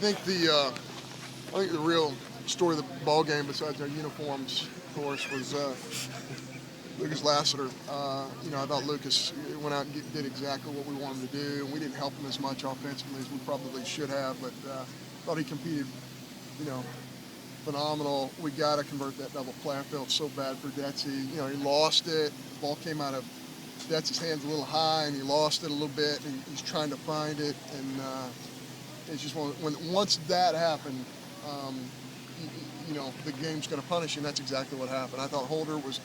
I think the real story of the ball game, besides our uniforms, of course, was Lucas Lassiter. I thought Lucas went out and did exactly what we wanted him to do. We didn't help him as much offensively as we probably should have, but thought he competed, you know, phenomenal. We got to convert that double play. I felt so bad for Detsy. He lost it. The ball came out of Detsy's hands a little high, and he lost it a little bit, and he's trying to find it. And it's just once that happened, the game's going to punish you, and that's exactly what happened. I thought Holder was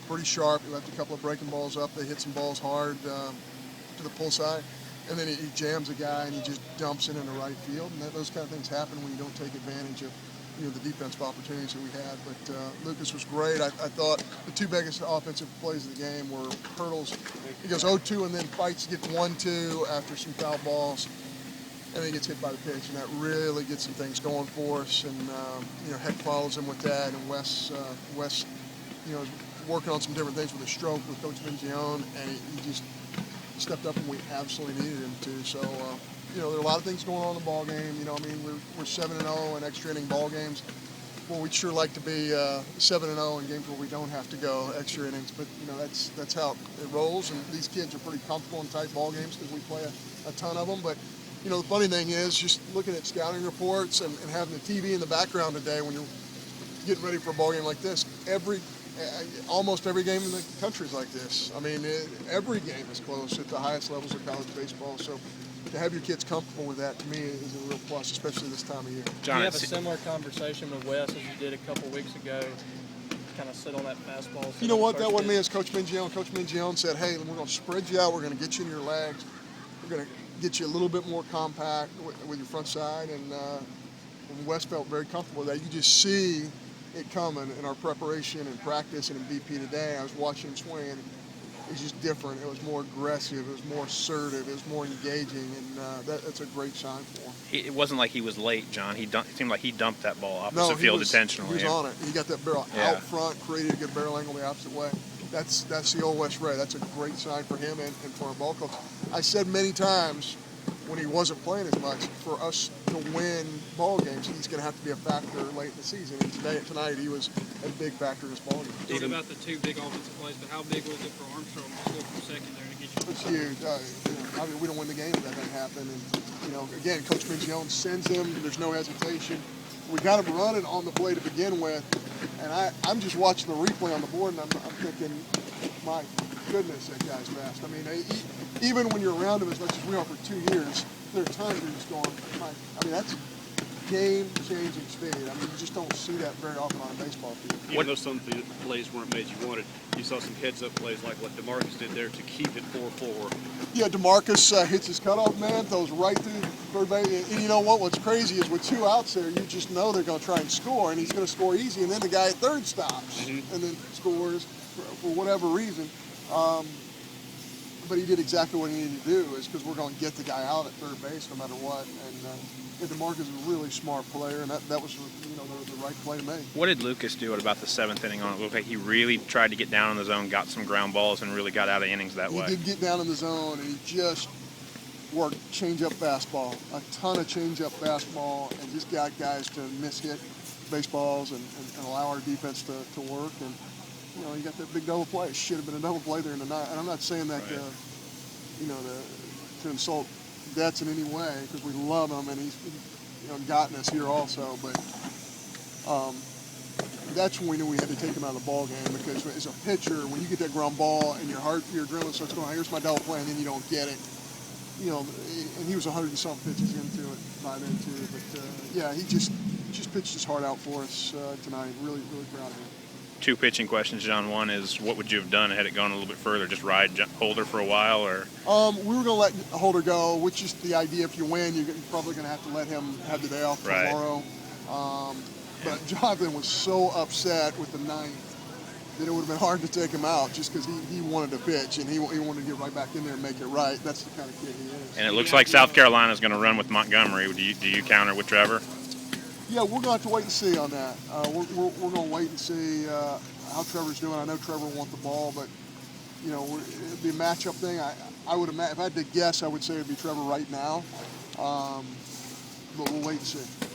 pretty sharp. He left a couple of breaking balls up. They hit some balls hard to the pull side. And then he jams a guy, and he just dumps it into right field. And those kind of things happen when you don't take advantage of the defensive opportunities that we had. But Lucas was great. I thought the two biggest offensive plays of the game were hurdles. He goes 0-2 and then fights to get 1-2 after some foul balls. And then he gets hit by the pitch, and that really gets some things going for us. And, Heck follows him with that. And Wes is working on some different things with his stroke with Coach Mingione, and he just stepped up when we absolutely needed him to. So, there are a lot of things going on in the ball game. We're 7-0 in extra inning ball games. Well, we'd sure like to be 7-0 in games where we don't have to go extra innings. But that's how it rolls. And these kids are pretty comfortable in tight ball games because we play a ton of them. But the funny thing is, just looking at scouting reports and having the TV in the background today when you're getting ready for a ball game like this, almost every game in the country is like this. I mean, every game is close at the highest levels of college baseball. So to have your kids comfortable with that, to me, is a real plus, especially this time of year. John, do you have a similar conversation with Wes as you did a couple weeks ago? Kind of sit on that fastball. You know what? That wasn't me. As Coach Mingione. Coach Mingione said, "Hey, we're going to spread you out. We're going to get you in your legs. We're going to get you a little bit more compact with your front side." And Wes felt very comfortable with that. You just see it coming in our preparation and practice and in BP today. I was watching him swing, and it was just different. It was more aggressive. It was more assertive. It was more engaging, and that's a great sign for him. It wasn't like he was late, John. It seemed like he dumped that ball opposite field intentionally. He was on it. He got that barrel out front, created a good barrel angle the opposite way. That's the old West Ray. That's a great sign for him and for our ball coach. I said many times when he wasn't playing as much, for us to win ball games, he's going to have to be a factor late in the season. And tonight, he was a big factor in this ball game. Talk about the two big offensive plays, but how big was it for Armstrong to score from second there to get you? It's huge. We don't win the game if that doesn't happen. And again, Coach Mingione sends him. There's no hesitation. We got him running on the play to begin with, and I'm just watching the replay on the board, and I'm thinking, my goodness, that guy's fast. I mean, even when you're around him as much as we are for 2 years, there are times you're just going, that's game-changing speed. I mean, you just don't see that very often on a baseball field. Even though some plays weren't made you wanted, you saw some heads-up plays like what DeMarcus did there to keep it 4-4. Yeah, DeMarcus hits his cutoff man, throws right through third base. And you know what? What's crazy is with 2 outs there, you just know they're going to try and score, and he's going to score easy. And then the guy at third stops and then scores for whatever reason. But he did exactly what he needed to do, is because we're going to get the guy out at third base no matter what. And DeMarcus is a really smart player, and that was the right play to make. What did Lucas do at about the 7th inning on it? It looked like he really tried to get down in the zone, got some ground balls, and really got out of innings that way. He did get down in the zone, and he just worked change-up fastball, a ton of change-up fastball, and just got guys to miss-hit baseballs and allow our defense to work. And he got that big double play. It should have been a double play there in the night. And I'm not saying that to insult Betts in any way, because we love him and he's gotten us here also. But that's when we knew we had to take him out of the ball game, because as a pitcher, when you get that ground ball and your adrenaline starts going, here's my double play, and then you don't get it. And he was 100 and something pitches into it, 5 into it. But he just pitched his heart out for us tonight. Really, really proud of him. 2 pitching questions, John. One is, what would you have done had it gone a little bit further? Just ride Holder for a while, or? We were going to let Holder go, which is the idea. If you win, you're probably going to have to let him have the day off tomorrow. But Jonathan was so upset with the 9th that it would have been hard to take him out, just because he wanted to pitch and he wanted to get right back in there and make it right. That's the kind of kid he is. And it looks like South Carolina's going to run with Montgomery. Do you counter with Trevor? Yeah, we're going to have to wait and see on that. We're going to wait and see how Trevor's doing. I know Trevor wants the ball, but it'd be a matchup thing. I would imagine, if I had to guess, I would say it'd be Trevor right now. but we'll wait and see.